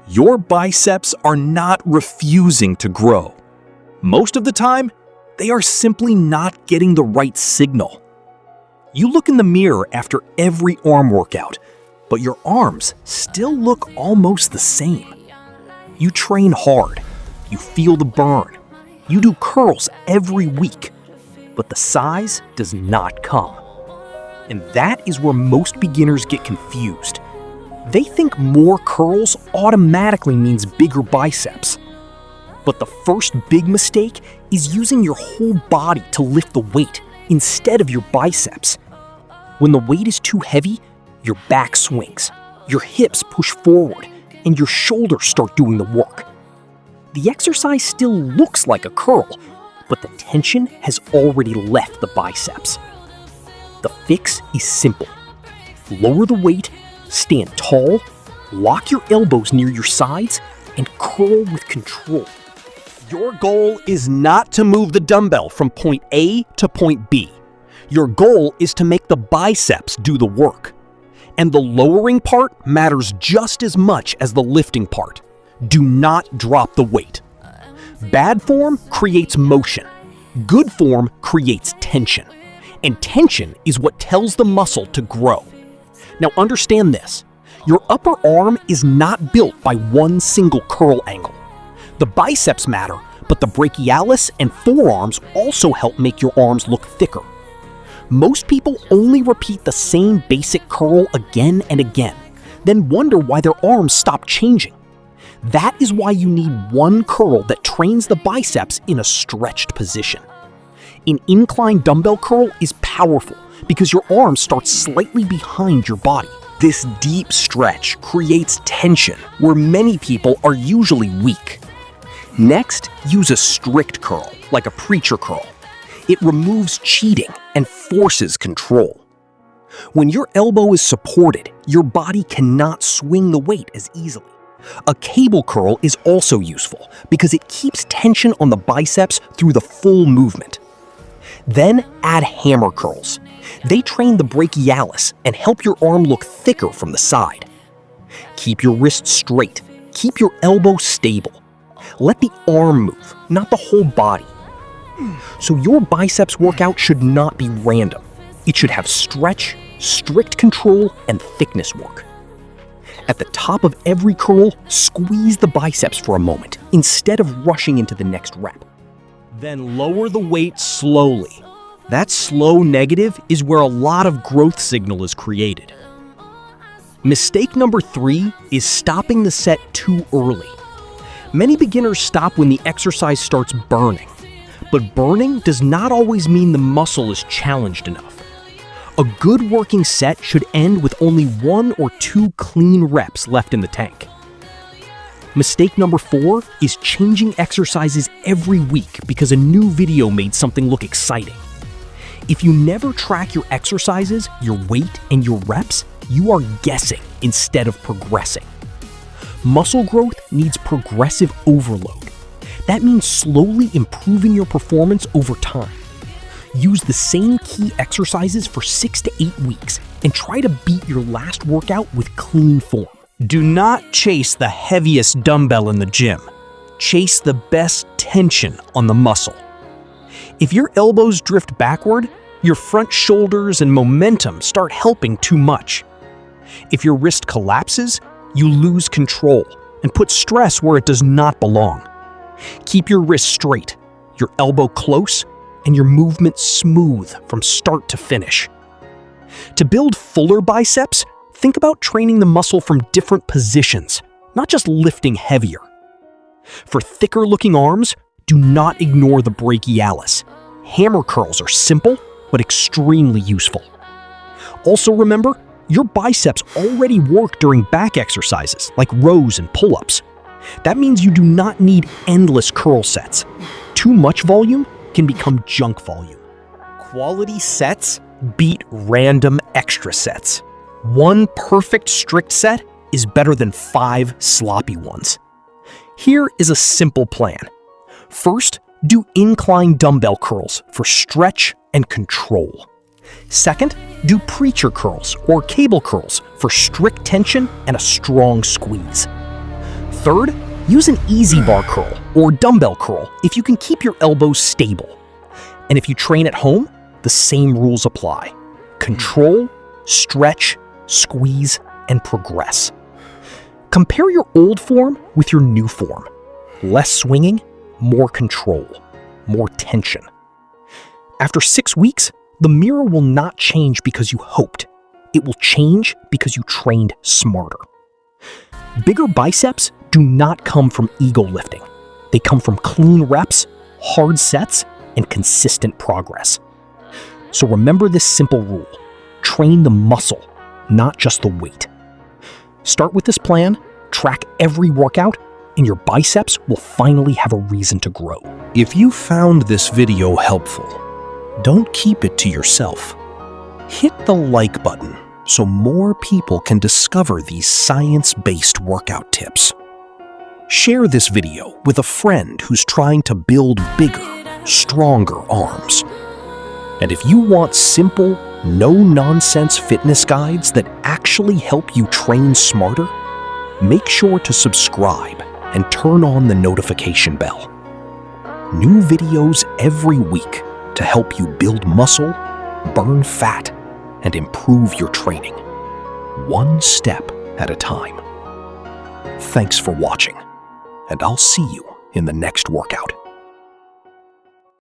Your biceps are not refusing to grow. Most of the time, they are simply not getting the right signal. You look in the mirror after every arm workout, but your arms still look almost the same. You train hard, you feel the burn, you do curls every week, but the size does not come. And that is where most beginners get confused. They think more curls automatically means bigger biceps. But the first big mistake is using your whole body to lift the weight instead of your biceps. When the weight is too heavy, your back swings, your hips push forward, and your shoulders start doing the work. The exercise still looks like a curl, but the tension has already left the biceps. The fix is simple. Lower the weight, stand tall, lock your elbows near your sides, and curl with control. Your goal is not to move the dumbbell from point A to point B. Your goal is to make the biceps do the work. And the lowering part matters just as much as the lifting part. Do not drop the weight. Bad form creates motion. Good form creates tension. And tension is what tells the muscle to grow. Now understand this. Your upper arm is not built by one single curl angle. The biceps matter, but the brachialis and forearms also help make your arms look thicker. Most people only repeat the same basic curl again and again, then wonder why their arms stop changing. That is why you need one curl that trains the biceps in a stretched position. An incline dumbbell curl is powerful because your arm starts slightly behind your body. This deep stretch creates tension where many people are usually weak. Next, use a strict curl, like a preacher curl. It removes cheating and forces control. When your elbow is supported, your body cannot swing the weight as easily. A cable curl is also useful because it keeps tension on the biceps through the full movement. Then add hammer curls. They train the brachialis and help your arm look thicker from the side. Keep your wrist straight. Keep your elbow stable. Let the arm move, not the whole body. So your biceps workout should not be random. It should have stretch, strict control, and thickness work. At the top of every curl, squeeze the biceps for a moment instead of rushing into the next rep. Then lower the weight slowly. That slow negative is where a lot of growth signal is created. Mistake number 3 is stopping the set too early. Many beginners stop when the exercise starts burning. But burning does not always mean the muscle is challenged enough. A good working set should end with only 1 or 2 clean reps left in the tank. Mistake number 4 is changing exercises every week because a new video made something look exciting. If you never track your exercises, your weight, and your reps, you are guessing instead of progressing. Muscle growth needs progressive overload. That means slowly improving your performance over time. Use the same key exercises for 6 to 8 weeks and try to beat your last workout with clean form. Do not chase the heaviest dumbbell in the gym. Chase the best tension on the muscle. If your elbows drift backward, your front shoulders and momentum start helping too much. If your wrist collapses, you lose control and put stress where it does not belong. Keep your wrist straight, your elbow close, and your movement smooth from start to finish. To build fuller biceps, think about training the muscle from different positions, not just lifting heavier. For thicker-looking arms, do not ignore the brachialis. Hammer curls are simple, but extremely useful. Also remember, your biceps already work during back exercises like rows and pull-ups. That means you do not need endless curl sets. Too much volume can become junk volume. Quality sets beat random extra sets. One perfect strict set is better than 5 sloppy ones. Here is a simple plan. First, do incline dumbbell curls for stretch and control. Second, do preacher curls or cable curls for strict tension and a strong squeeze. Third, use an easy bar curl or dumbbell curl if you can keep your elbows stable. And if you train at home, the same rules apply. Control, stretch, squeeze, and progress. Compare your old form with your new form. Less swinging, more control, more tension. After 6 weeks, the mirror will not change because you hoped. It will change because you trained smarter. Bigger biceps do not come from ego lifting. They come from clean reps, hard sets, and consistent progress. So remember this simple rule. Train the muscle, not just the weight. Start with this plan, track every workout, and your biceps will finally have a reason to grow. If you found this video helpful, don't keep it to yourself. Hit the like button so more people can discover these science-based workout tips. Share this video with a friend who's trying to build bigger, stronger arms. And if you want simple, no-nonsense fitness guides that actually help you train smarter, make sure to subscribe and turn on the notification bell. New videos every week to help you build muscle, burn fat, and improve your training, one step at a time. Thanks for watching, and I'll see you in the next workout.